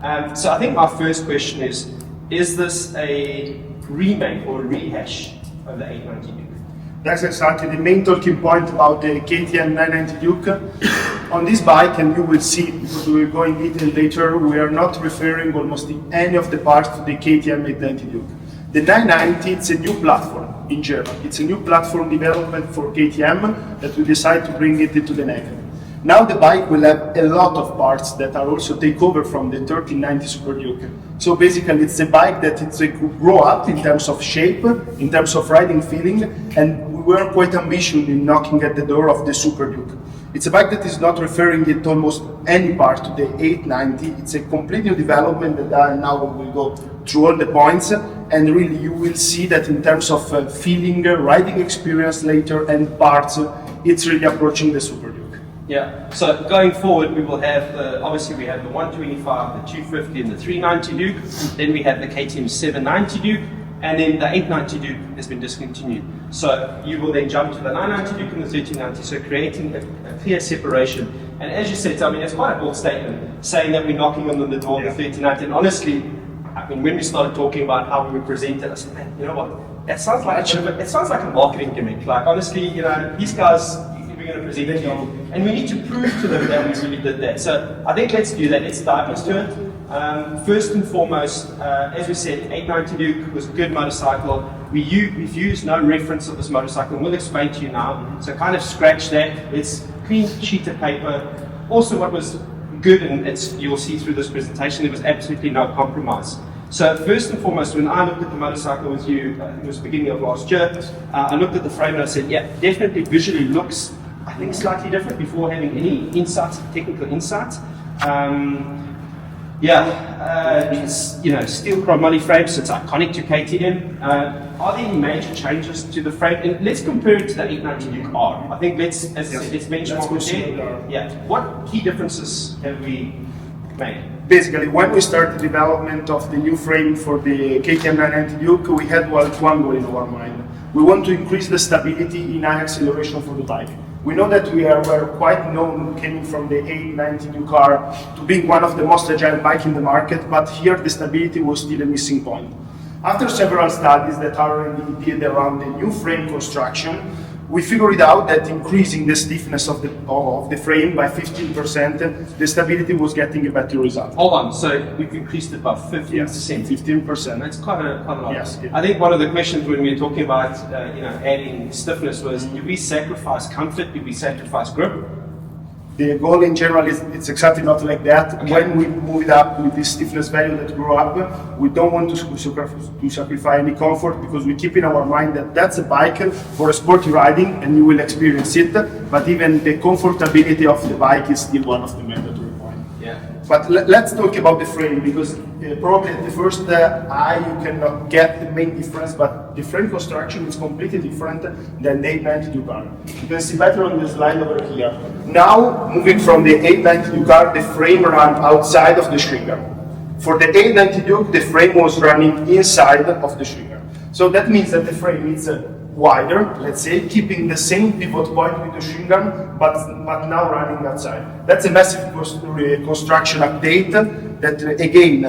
So I think my first question is this a remake or a rehash of the 890 Duke? That's exactly the main talking point about the KTM 990 Duke. On this bike, and you will see, because we will go in detail later, we are not referring almost any of the parts to the KTM 890 Duke. The 990, it's a new platform in general. It's a new platform development for KTM that we decide to bring it into the naked. Now the bike will have a lot of parts that are also takeover from the 1390 Super Duke. So basically it's a bike that could grow up in terms of shape, in terms of riding feeling, and we were quite ambitious in knocking at the door of the Super Duke. It's a bike that is not referring it almost any part to the 890. It's a complete new development that now we will go through all the points, and really you will see that in terms of feeling, riding experience later, and parts, it's really approaching the Super Duke. Yeah, so going forward we will have, obviously we have the 125, the 250 and the 390 Duke, then we have the KTM 790 Duke, and then the 890 Duke has been discontinued. So you will then jump to the 990 Duke and the 1390, so creating a clear separation. And as you said, I mean, it's quite a bold statement, saying that we're knocking on the door of the 1390, and honestly, I mean, when we started talking about how we would present it, I said, man, you know what, it sounds like a marketing gimmick. Like, honestly, you know, these guys, we're going to present it to you, and we need to prove to them that we really did that. So I think let's do that. Let's dive into it. First and foremost, as we said, 890 Duke was a good motorcycle. We've used no reference of this motorcycle, and we'll explain to you now. So kind of scratch that. It's clean sheet of paper. Also, what was good, and you'll see through this presentation, there was absolutely no compromise. So first and foremost, when I looked at the motorcycle with you, I think it was the beginning of last year, I looked at the frame and I said, yeah, definitely visually looks, I think, slightly different before having any insights, technical insights. It's, you know, steel chromoly frame, so it's iconic to KTM. Are there any major changes to the frame? And let's compare it to the 890 Duke R. I think let's benchmark it there. Yeah. What key differences have we made? Basically, when we started the development of the new frame for the KTM 990 Duke, we had one goal in our mind. We want to increase the stability in high acceleration for the bike. We know that we were quite known, coming from the 890 Duke R, to being one of the most agile bikes in the market, but here the stability was still a missing point. After several studies that are already did around the new frame construction, we figured out that increasing the stiffness of the frame by 15%, the stability was getting a better result. Hold on, so we've increased it by 15%? Yes, 15%. That's quite a lot. Yes. I think one of the questions when we were talking about adding stiffness was, did we sacrifice comfort? Did we sacrifice grip? The goal in general is it's exactly not like that. Okay. When we move it up with this stiffness value that grew up, we don't want to sacrifice any comfort, because we keep in our mind that that's a bike for a sporty riding and you will experience it, but even the comfortability of the bike is still one of the mandatory points. Yeah. But let's talk about the frame, because probably at the first eye you cannot get the main difference, but the frame construction is completely different than the 890 Duke R. You can see better on the slide over here. Now, moving from the 890 Duke R, the frame ran outside of the stringer. For the 890 Duke, the frame was running inside of the stringer. So that means that the frame is wider, let's say, keeping the same pivot point with the stringer, but now running outside. That's a massive construction update that, again,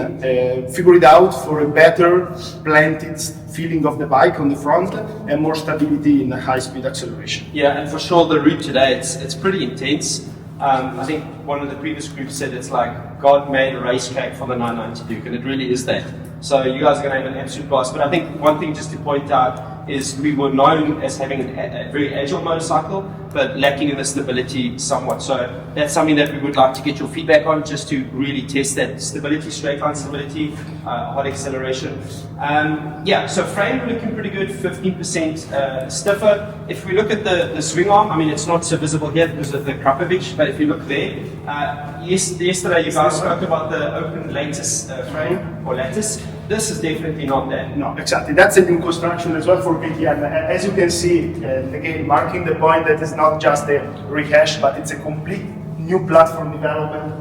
figured out for a better planted feeling of the bike on the front and more stability in high-speed acceleration. Yeah, and for sure the route today, it's pretty intense. I think one of the previous groups said it's like God made a racetrack for the 990 Duke, and it really is that. So you guys are going to have an absolute blast. But I think one thing just to point out is we were known as having a very agile motorcycle, but lacking in the stability somewhat. So that's something that we would like to get your feedback on, just to really test that stability, straight line stability, hot acceleration. So frame looking pretty good, 15% stiffer. If we look at the swing arm, I mean, it's not so visible here because of the Krapovich, but if you look there, yesterday you guys spoke about the open lattice frame or lattice. This is definitely not that. No, exactly. That's a new construction as well for KTM. As you can see, again, marking the point that it's not just a rehash, but it's a complete new platform development.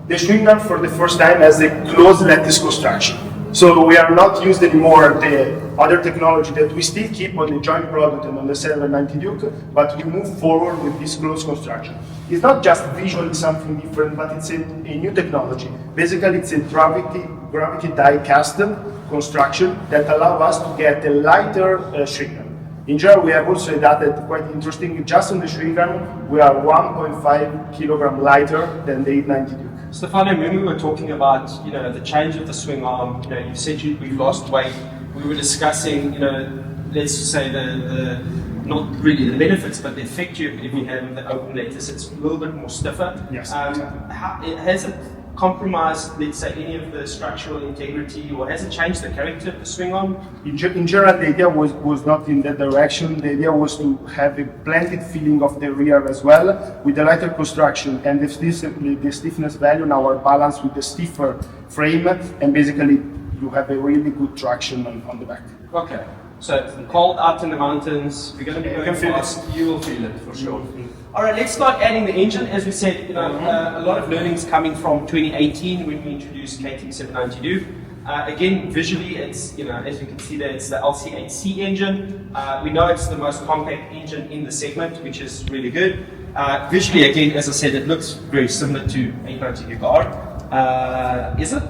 The stringer for the first time has a closed lattice construction. So we are not used anymore the other technology that we still keep on the joint product and on the 790 Duke, but we move forward with this close construction. It's not just visually something different, but it's a new technology. Basically, it's a gravity die cast construction that allows us to get a lighter shrink. In general, we have also data quite interesting. Just on the shrink arm, we are 1.5 kilogram lighter than the 890 Duke. Stefano, when we were talking about the change of the swing arm, you said we lost weight. We were discussing let's say the not really the benefits, but the effect if you have the open lattice, it's a little bit more stiffer. Yes. Has it compromised, let's say, any of the structural integrity, or has it changed the character of the swing arm? In general, the idea was not in that direction. The idea was to have a blended feeling of the rear as well, with the lighter construction and the stiffness value now are balanced with the stiffer frame, and basically you have a really good traction on the back. Okay. So it's cold out in the mountains, we're going to be going fast, you will feel it for sure. All right, let's start adding the engine. As we said, a lot of learnings coming from 2018 when we introduced KTM 790 Duke. Again, visually, it's as you can see there, it's the LC8C engine. We know it's the most compact engine in the segment, which is really good. Visually, again, as I said, it looks very similar to 890 Duke R. Is it?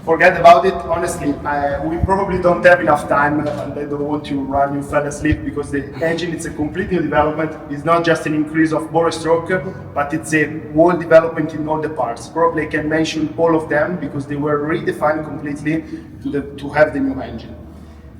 Forget about it, honestly. We probably don't have enough time, and I don't want to run you fell asleep, because the engine is a complete new development. It's not just an increase of bore stroke, but it's a whole development in all the parts. Probably I can mention all of them because they were redefined completely to have the new engine.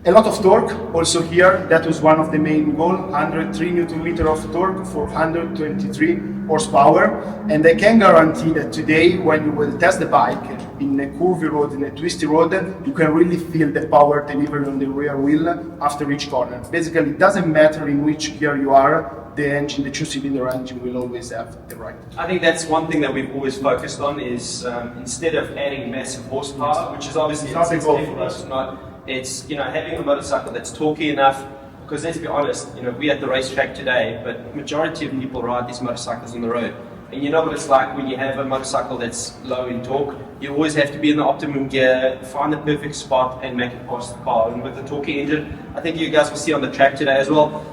A lot of torque also here. That was one of the main goals. 103 Newton meter of torque for 123 horsepower. And I can guarantee that today, when you will test the bike in a curvy road, in a twisty road, you can really feel the power delivered on the rear wheel after each corner. Basically, it doesn't matter in which gear you are, the engine, the two-cylinder engine will always have the right. I think that's one thing that we've always focused on is instead of adding massive horsepower, which is obviously not a goal for us. It's having a motorcycle that's torquey enough. Because let's be honest, we're at the racetrack today, but majority of people ride these motorcycles on the road. And you know what it's like when you have a motorcycle that's low in torque. You always have to be in the optimum gear, find the perfect spot, and make it past the car. And with the torquey engine, I think you guys will see on the track today as well.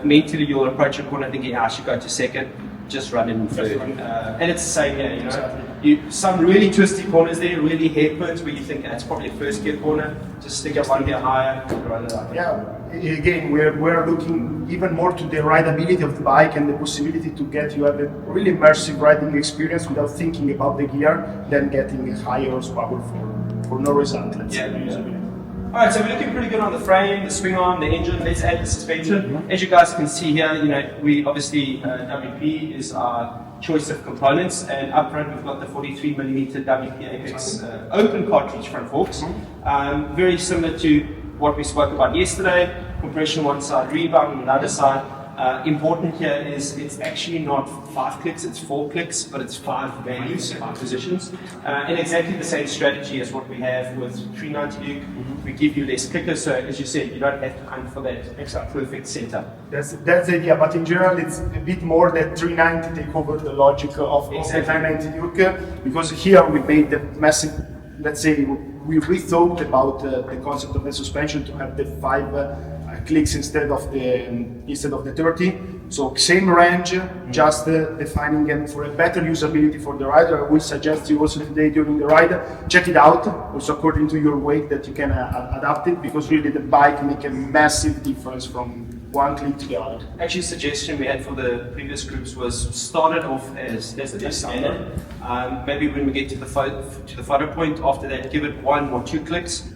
Mentally you'll approach a corner thinking, I should go to second, just run in third. And it's the same here, some really twisty corners there, really hairpins where you think that's probably a first gear corner, just stick it one gear higher and run it out. Yeah, again, we're looking even more to the rideability of the bike and the possibility to get you have a really immersive riding experience without thinking about the gear, then getting a higher horsepower for no result. Let's say. Alright, so we're looking pretty good on the frame, the swing arm, the engine. Let's add the suspension. As you guys can see here, we obviously, WP is our choice of components, and up front we've got the 43mm WP Apex open cartridge front forks. Very similar to what we spoke about yesterday, compression one side, rebound on the other side. Important here is it's actually not 5 clicks, it's 4 clicks, but it's 5 values, 5 positions. And exactly the same strategy as what we have with 390 Duke. We give you less clickers, so as you said, you don't have to hunt for that perfect setup. That's the idea, but in general it's a bit more that 390 take over the logic of the 990 Duke, because here we made the massive, let's say, we rethought about the concept of the suspension to have the 5 clicks instead of the 30. So same range, just defining it for a better usability for the rider. I will suggest you also today during the ride, check it out, also according to your weight that you can adapt it, because really the bike make a massive difference from one click to the other. Actually, suggestion we had for the previous groups was start it off as the standard. Maybe when we get to the photo point, after that, give it 1 or 2 clicks.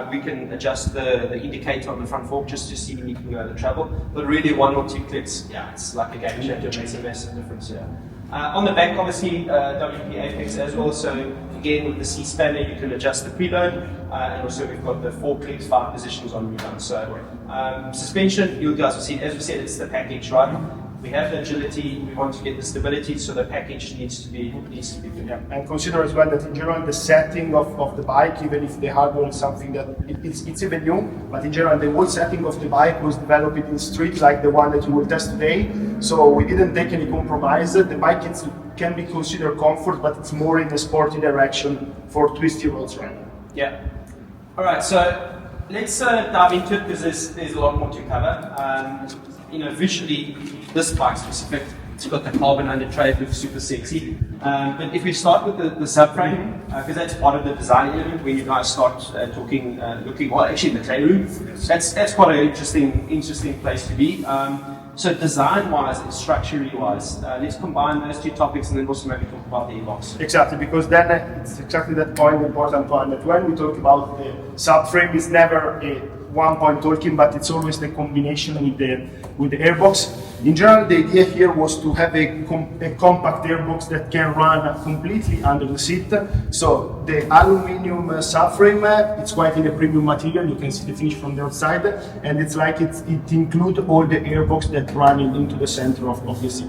We can adjust the indicator on the front fork just to see when you can go the travel. But really 1 or 2 clicks, it's like a game changer, it makes a massive difference here. On the back, obviously, WP Apex as well. So again, with the C spanner, you can adjust the preload. And also we've got the 4 clicks, 5 positions on rebound. So suspension, you guys will see, as we said, it's the package, right? We have the agility, we want to get the stability, so the package needs to be good. Yeah. And consider as well that in general the setting of the bike, even if the hardware is something that it's even new, but in general the whole setting of the bike was developed in street like the one that you will test today. So we didn't take any compromise. The bike can be considered comfort, but it's more in the sporty direction for twisty roads right now. Yeah. All right, so let's dive into it because there's a lot more to cover. Visually, this bike specific, it's got the carbon under tray, it looks super sexy. But if we start with the subframe, because that's part of the design element when you guys start looking, well, actually in the clay room, that's quite an interesting place to be. So design-wise and structurally-wise, let's combine those two topics and then also maybe talk about the e-box. Exactly, because then it's exactly that point, the important point, that when we talk about the subframe, it's never a one-point talking, but it's always the combination with the airbox. In general, the idea here was to have a compact airbox that can run completely under the seat. So the aluminium subframe, it's quite in a premium material. You can see the finish from the outside, and it's like it includes all the airbox that run into the center of the seat.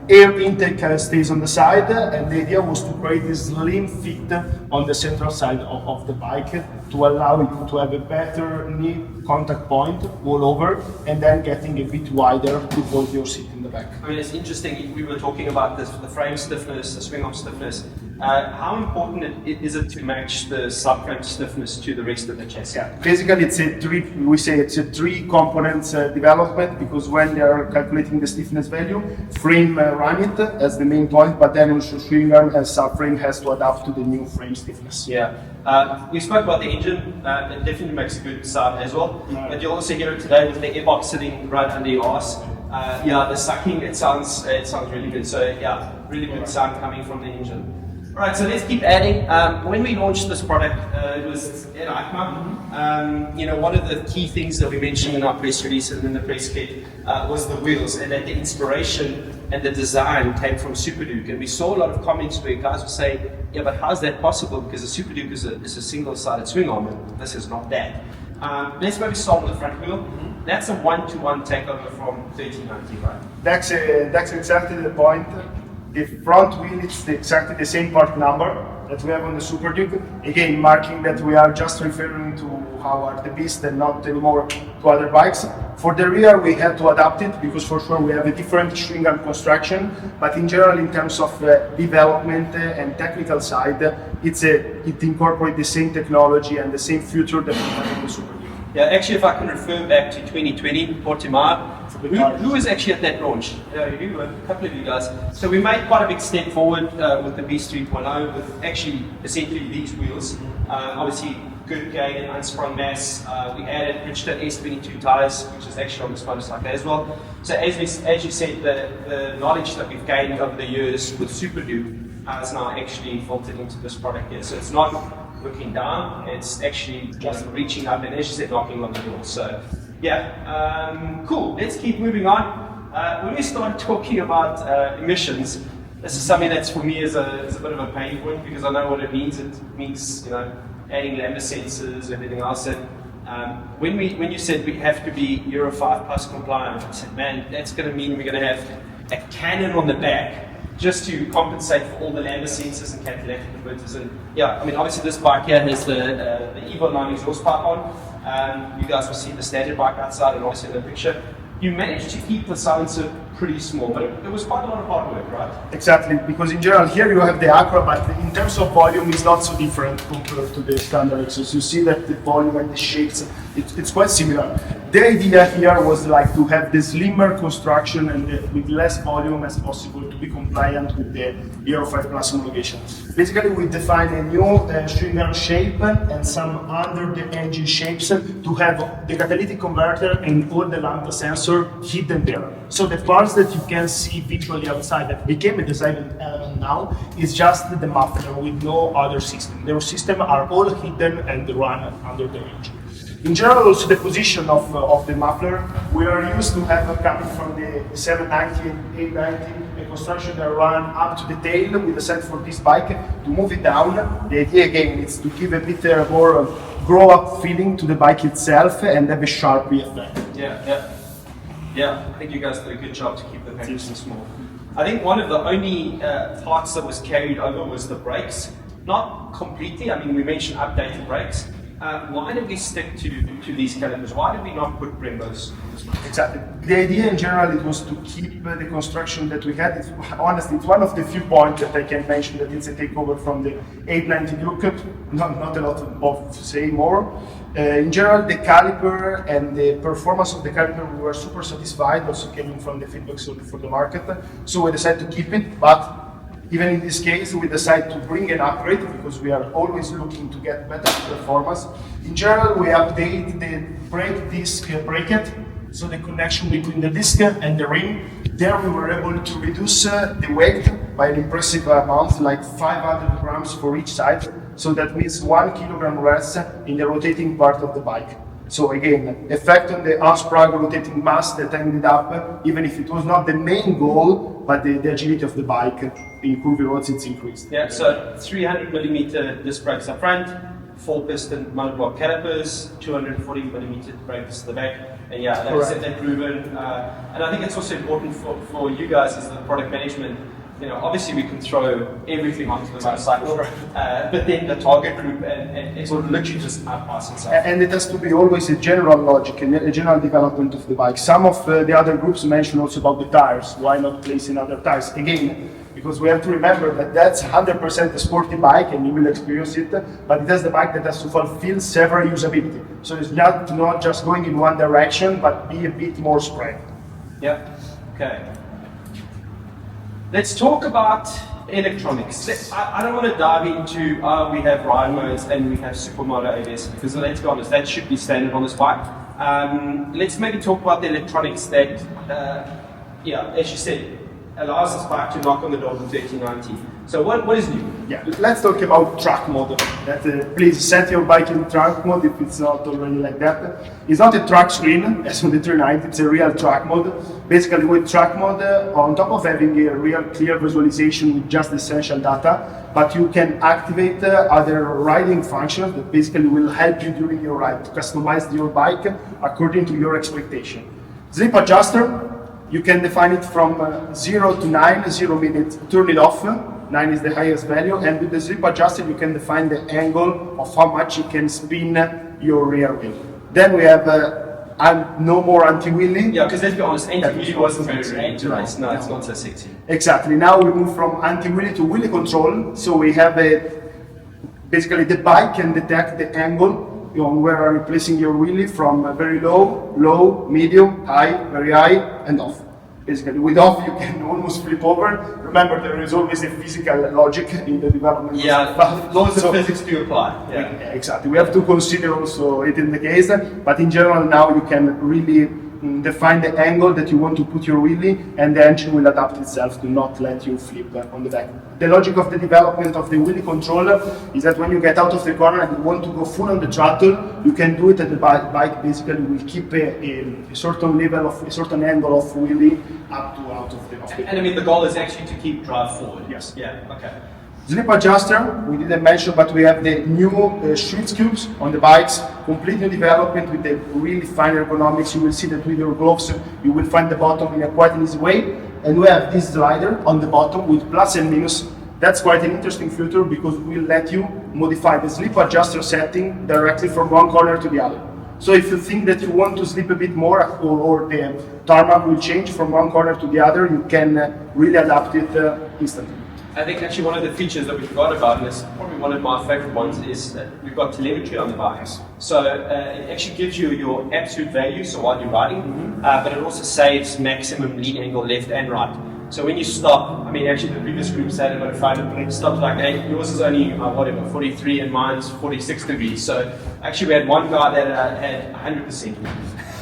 Air intake stays on the side, and the idea was to create this slim fit on the central side of the bike to allow you to have a better knee contact point all over, and then getting a bit wider to hold your seat in the back. I mean, it's interesting, we were talking about this, the frame stiffness, the swing arm stiffness. How important is it to match the subframe stiffness to the rest of the chassis? Yeah, basically it's a three components development, because when they are calculating the stiffness value, frame run it as the main point, but then also swing arm and subframe has to adapt to the new frame stiffness. Yeah, we spoke about the engine, it definitely makes a good sound as well, but you'll also hear it today with the airbox sitting right under your arse. Yeah, the sucking, it sounds really good, so yeah, really good sound coming from the engine. Alright, so let's keep adding. When we launched this product, it was at EICMA. One of the key things that we mentioned in our press release and in the press kit was the wheels, and that the inspiration and the design came from Super Duke. And we saw a lot of comments where guys would say, yeah, but how's that possible? Because the Super Duke is a single-sided swing arm, and this is not that. Let's maybe start with the front wheel. That's a one-to-one takeover from 1390, right? That's exactly the point. The front wheel is exactly the same part number that we have on the Super Duke. Again, marking that we are just referring to our the Beast and not anymore to other bikes. For the rear, we had to adapt it because for sure we have a different string arm construction. But in general, in terms of development and technical side, it incorporates the same technology and the same feature that we have in the Super Duke. Yeah, actually, if I can refer back to 2020, Portimao, who was actually at that launch? You, a couple of you guys. So we made quite a big step forward with the Beast 3.0 with actually essentially these wheels. Obviously, good gain and unsprung mass. We added Bridgestone S22 tires, which is actually on this motorcycle as well. So as you said, the knowledge that we've gained over the years with Super Duke is now actually filtered into this product here. So it's not looking down, it's actually just reaching up and as you said, knocking on the door. So yeah, cool, let's keep moving on. When we start talking about emissions, this is something that's for me is a bit of a pain point because I know what it means. It means adding lambda sensors, everything else. And when you said we have to be Euro 5 plus compliant, I said, man, that's going to mean we're going to have a cannon on the back just to compensate for all the lambda sensors and catalytic converters. And yeah, I mean, obviously this bike here has the Evo 9 exhaust pipe on. You guys will see the standard bike outside and obviously in the picture. You managed to keep the silencer pretty small, but it was quite a lot of hard work, right? Exactly, because in general here you have the Acura, but in terms of volume it's not so different compared to the standard exhaust. You see that the volume and the shapes, it's quite similar. The idea here was like to have the slimmer construction and with less volume as possible to be compliant with the Euro 5 Plus homologation. Basically we define a new string arm shape and some under the engine shapes to have the catalytic converter and all the lambda sensor hidden there. So the parts that you can see visually outside that became a design element now is just the muffler with no other system. Their systems are all hidden and run under the engine. In general, also the position of the muffler, we are used to have coming from the 790 and 890, a construction that run up to the tail. We decided for this bike to move it down. The idea again is to give a bit more grow-up feeling to the bike itself and have a sharp effect. Yeah, I think you guys did a good job to keep the package small. I think one of the only parts that was carried over was the brakes. Not completely, I mean we mentioned updated brakes, Why did we stick to these calipers? Why did we not put Brembos? Exactly. The idea in general it was to keep the construction that we had. Honestly, it's one of the few points that I can mention that it's a takeover from the 890 Duke. Not a lot of say more. In general, the caliper and the performance of the caliper, we were super satisfied, also came from the feedback for the market. So we decided to keep it, but even in this case, we decided to bring an upgrade because we are always looking to get better performance. In general, we update the brake disc bracket, so the connection between the disc and the rim. There we were able to reduce the weight by an impressive amount, like 500 grams for each side. So that means 1 kilogram less in the rotating part of the bike. So again, effect on the Ansprag rotating mass that ended up, even if it was not the main goal, but the agility of the bike in curvy roads, it's increased. Yeah, so 300 millimeter disc brakes up front, 4-piston monoblock calipers, 240 millimeter brakes at the back, and yeah, they've proven. And I think it's also important for you guys as the product management. You know, obviously we can throw everything onto the motorcycle, but then the target group and it will literally just outpass itself. And it has to be always a general logic and a general development of the bike. Some of the other groups mention also about the tires. Why not place in other tires? Again, because we have to remember that that's 100% a sporty bike and you will experience it, but it has the bike that has to fulfill several usability. So it's not just going in one direction, but be a bit more spread. Yeah, okay. Let's talk about electronics. I don't want to dive into we have ride modes and we have supermoto ABS because let's be honest, that should be standard on this bike. Let's maybe talk about the electronics that, as you said, allows this bike to knock on the door of the 1390. So what is new? Yeah, let's talk about track mode. Please set your bike in track mode if it's not already like that. It's not a track screen as on the 390, it's a real track mode. Basically with track mode, on top of having a real clear visualization with just essential data, but you can activate other riding functions that basically will help you during your ride to customize your bike according to your expectation. Slip adjuster, you can define it from 0 to 9, 0 minutes, turn it off. 9 is the highest value, and with the slip adjuster you can define the angle of how much you can spin your rear wheel. Then we have no more anti-wheelie. Yeah, because let's be honest, anti-wheelie wasn't very nice. No, it's not so sexy. Exactly. Now we move from anti-wheelie to wheelie control. So we have basically the bike can detect the angle where are you placing your wheelie from very low, low, medium, high, very high, and off. Basically, with off you can almost flip over. Remember, there is always a physical logic in the development. Yeah, laws of physics do apply. Yeah, exactly. We have to consider also it in the case, but in general now you can really define the angle that you want to put your wheelie, and the engine will adapt itself to not let you flip on the back. The logic of the development of the wheelie controller is that when you get out of the corner and you want to go full on the throttle, you can do it, and the bike basically will keep a certain level of a certain angle of wheelie up to out of the. And I mean the goal is actually to keep drive forward. Yes. Yeah. Okay. Slip adjuster, we didn't mention, but we have the new shift cubes on the bikes, complete new development with the really fine ergonomics. You will see that with your gloves, you will find the bottom in a quite an easy way. And we have this slider on the bottom with plus and minus. That's quite an interesting feature because it will let you modify the slip adjuster setting directly from one corner to the other. So if you think that you want to slip a bit more or the tarmac will change from one corner to the other, you can really adapt it instantly. I think actually one of the features that we forgot about, and it's probably one of my favorite ones, is that we've got telemetry on the bikes. So it actually gives you your absolute value, so while you're riding, but it also saves maximum lead angle left and right. So when you stop, I mean actually the previous group said about a 5 stopped like 8, yours is only 43 and mine's 46 degrees. So actually we had one guy that had 100%.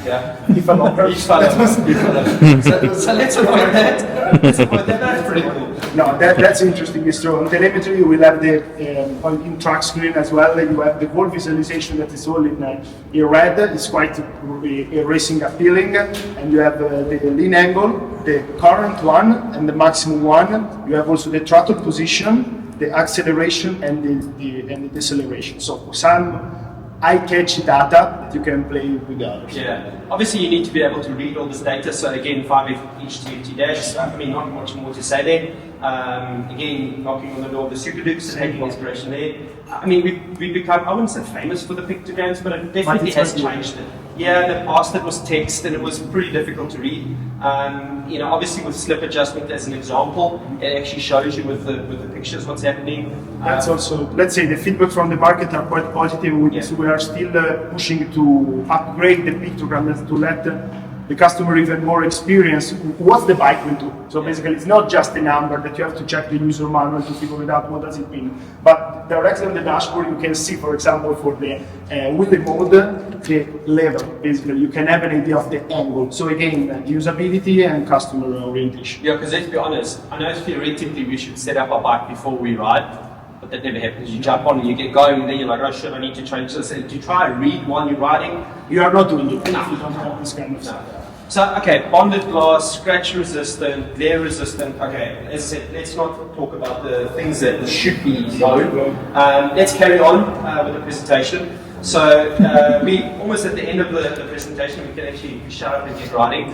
Yeah, he fell over. So let's avoid that. That's pretty cool. No, that's interesting. It's true. On telemetry, you will have the in track screen as well. You have the whole visualization that is all in red. It's quite racing appealing, and you have the lean angle, the current one, and the maximum one. You have also the throttle position, the acceleration, and the deceleration. So for some eye-catchy data that you can play with others. Yeah, obviously you need to be able to read all this data. So again, 5-inch TFT dash. I mean, not much more to say there. Again, knocking on the door of the Super Dukes and taking inspiration there. I mean, we've become, I wouldn't say famous for the pictograms, but it definitely has changed it. Yeah, in the past it was text and it was pretty difficult to read. You know, obviously with slip adjustment as an example, it actually shows you with the pictures what's happening. That's also, let's say, the feedback from the market are quite positive. We are still pushing to upgrade the pictogram to let the customer even more experience what the bike will do. So basically, it's not just a number that you have to check the user manual to figure it out what does it mean. But directly on the dashboard, you can see, for example, for the wheelie mode, the level. Basically, you can have an idea of the angle. So again, usability and customer orientation. Yeah, because let's be honest, I know theoretically we should set up our bike before we ride. But that never happens. You jump on and you get going, and then you're like, oh shit, I need to change this. And to try and read while you're riding, you are not doing it. No. You don't have this kind of stuff. So, okay, bonded glass, scratch resistant, glare resistant. Okay, as I said, let's not talk about the things that should be known. Let's carry on with the presentation. So, we almost at the end of the presentation, we can actually shut up and get riding.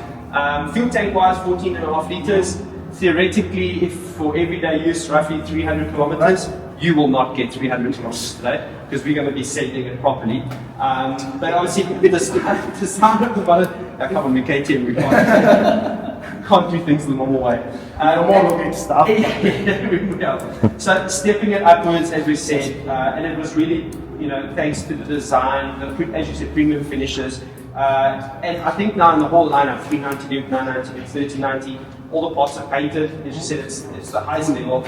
Fuel tank wise, 14.5 liters. Theoretically, if for everyday use, roughly 300 kilometers. You will not get 300 kilometers today because we're going to be settling it properly. But obviously, the sound of the button, come on, we KTM, we can't do things the normal way. No more looking stuff. So stepping it upwards, as we said, and it was really, you know, thanks to the design, as you said, premium finishes. And I think now in the whole lineup, 390 Duke, 990 Duke, 3090, all the parts are painted. As you said, it's the highest level.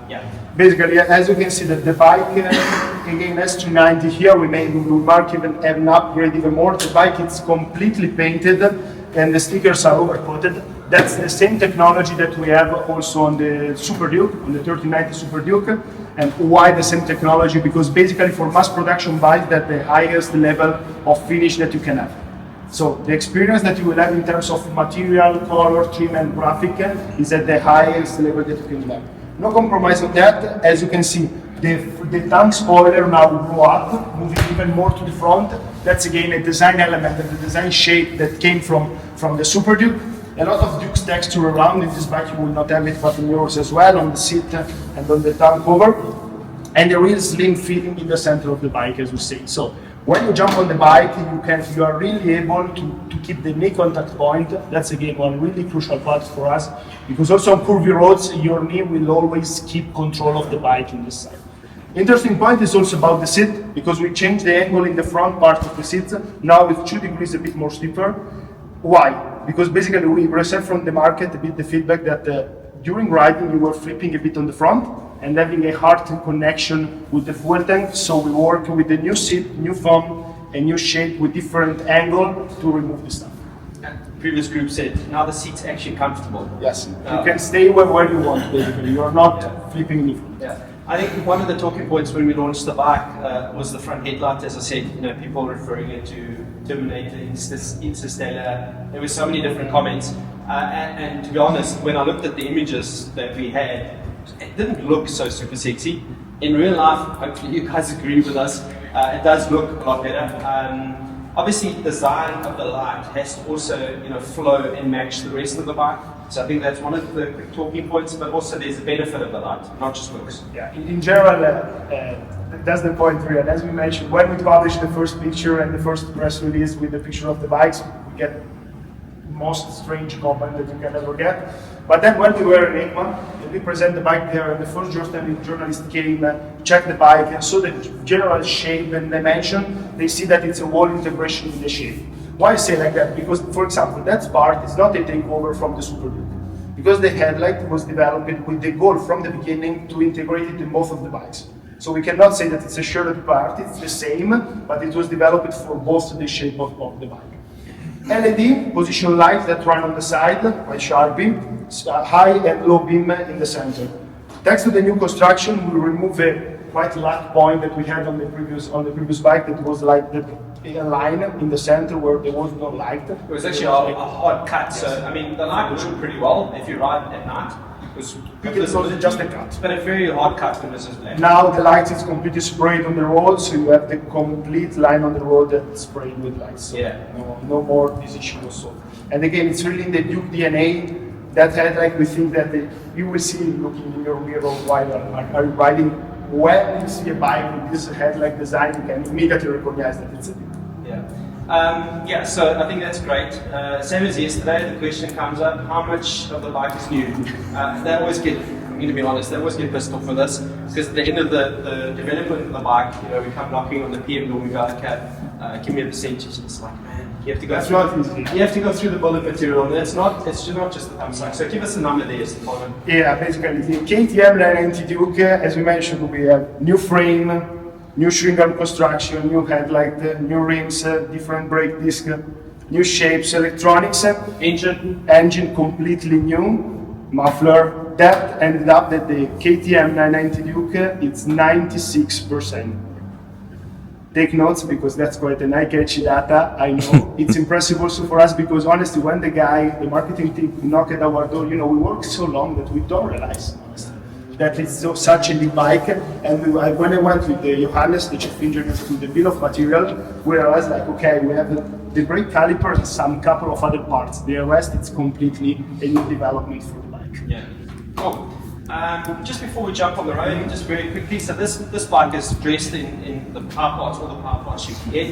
Yeah. Basically, as you can see, that the bike, again, S390 here, we mark even have an upgrade even more. The bike is completely painted and the stickers are overcoated. That's the same technology that we have also on the Super Duke, on the 3090 Super Duke. And why the same technology? Because basically for mass production bikes, that's the highest level of finish that you can have. So the experience that you will have in terms of material, color, trim and graphic is at the highest level that you can have. No compromise on that. As you can see, the tank spoiler now will go up, moving even more to the front. That's again a design element and the design shape that came from the Super Duke. A lot of Duke's texture around in this bike, you will not have it, but in yours as well, on the seat and on the tank cover. And a real slim feeling in the center of the bike, as we say. So when you jump on the bike, you are really able to keep the knee contact point. That's again one really crucial part for us, because also on curvy roads, your knee will always keep control of the bike in this side. Interesting point is also about the seat, because we changed the angle in the front part of the seat. Now with 2 degrees a bit more steeper. Why? Because basically we received from the market a bit the feedback that during riding you were flipping a bit on the front and having a hard connection with the fuel tank. So we work with the new seat, new foam, a new shape with different angle to remove the stuff. Previous group said, now the seat's actually comfortable. Yes, you can stay where you want, basically. You are not flipping in front. Yeah. I think one of the talking points when we launched the bike was the front headlight. As I said, you know, people referring it to Terminator, Interstellar. There were so many different comments. And to be honest, when I looked at the images that we had, it didn't look so super sexy. In real life, hopefully you guys agree with us, it does look a lot better. Obviously, the design of the light has to also, you know, flow and match the rest of the bike. So I think that's one of the quick talking points, but also there's a benefit of the light, not just looks. Yeah, in general, that's the point, Rian. As we mentioned, when we published the first picture and the first press release with the picture of the bikes, we get most strange comment that you can ever get. But then when we were in EICMA, we present the bike there, and the first journalist came, checked the bike, and saw the general shape and dimension. They see that it's a wall integration with the shape. Why I say like that? Because, for example, that part is not a takeover from the Super Duke. Because the headlight was developed with the goal from the beginning to integrate it in both of the bikes. So we cannot say that it's a shared part, it's the same, but it was developed for both the shape of the bike. LED position lights that run on the side by Sharpie, high and low beam in the center. Thanks to the new construction, we remove a quite light point that we had on the previous bike that was like a line in the center where there was no light. It was actually a hard cut, so I mean the light would shoot pretty well if you ride at night. It was just a cut. But a very hard cut when this is black. Now the light is completely sprayed on the road, so you have the complete line on the road that's sprayed with lights. So Yeah. no more this issue also. And again, it's really the Duke DNA that had, like, we think that you will see looking in your mirror while are you riding. When you see a bike with this headlight design, you can immediately recognize that it's a Duke. Yeah, so I think that's great. Same as yesterday, the question comes up, how much of the bike is new? They always get, I'm going to be honest, they always get pissed off with us, because at the end of the development of the bike, you know, we come knocking on the PM door, we go, okay, give me a percentage. It's like, man, you have to go That's through, not easy. you have to go through the bullet material, and it's not just the pump side. So give us a number there, Stefano. Yeah, basically the KTM 990 Duke, as we mentioned, we have new frame, new shrink arm construction, new headlight, new rims, different brake disc, new shapes, electronics, engine completely new, muffler. That ended up that the KTM 990 Duke, it's 96%. Take notes, because that's quite an eye-catchy data, I know. It's impressive also for us, because honestly, when the marketing team knocked at our door, you know, we work so long that we don't realize, honestly, that it's such a new bike. And when I went with Johannes, the chief engineer, to the bill of material, we realized, like, okay, we have the brake caliper and some couple of other parts. The rest, it's completely a new development for the bike. Yeah, cool. Just before we jump on the road, just very quickly, so this bike is dressed in the Powerparts, all the Powerparts you can get.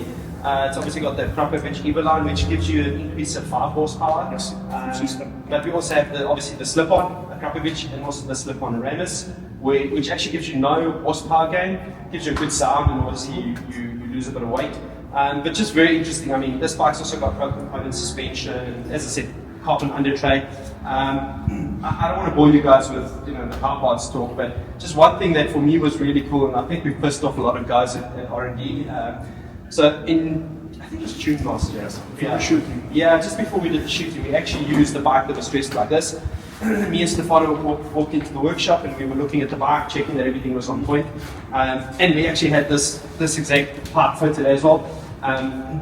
It's obviously got the Krapovich EVO line, which gives you an increase of 5 horsepower. Yes, system. But we also have obviously the slip-on Krapovich, and also the slip-on Ramus, which actually gives you no horsepower gain, gives you a good sound, and obviously you lose a bit of weight. But just very interesting. I mean, this bike's also got pro component suspension, and as I said, carbon under tray. I don't want to bore you guys with the Powerparts talk, but just one thing that for me was really cool, and I think we pissed off a lot of guys at R&D. So I think it was June last year. Yeah, shooting. Yeah, just before we did the shooting, we actually used the bike that was dressed like this. Me and Stefano walked into the workshop, and we were looking at the bike, checking that everything was on point. And we actually had this exact part fitted as well.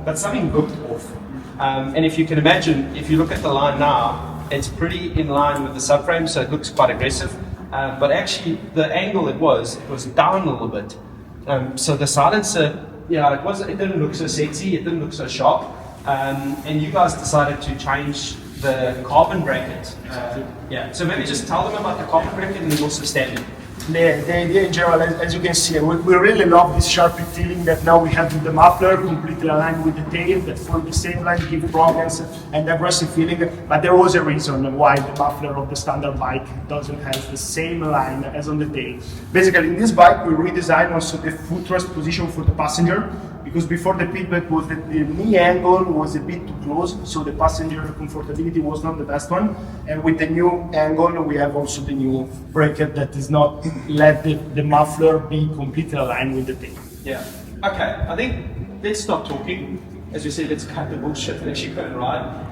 But something looked off. And if you can imagine, if you look at the line now, it's pretty in line with the subframe, so it looks quite aggressive. But actually, the angle it was down a little bit. So the silencer, it didn't look so sexy, it didn't look so sharp. And you guys decided to change the carbon bracket. So maybe just tell them about the carbon bracket and then also standard. The idea in general, as you can see, we really love this sharp feeling that now we have with the muffler, completely aligned with the tail, that follow the same line, give problems and aggressive feeling. But there was a reason why the muffler of the standard bike doesn't have the same line as on the tail. Basically, in this bike, we redesigned also the footrest position for the passenger, because before the feedback was that the knee angle was a bit too close, so the passenger comfortability was not the best one. And with the new angle, we have also the new bracket that does not let the muffler be completely aligned with the tail. Yeah. Okay, I think let's stop talking. As we said, let's cut the bullshit and actually go and ride.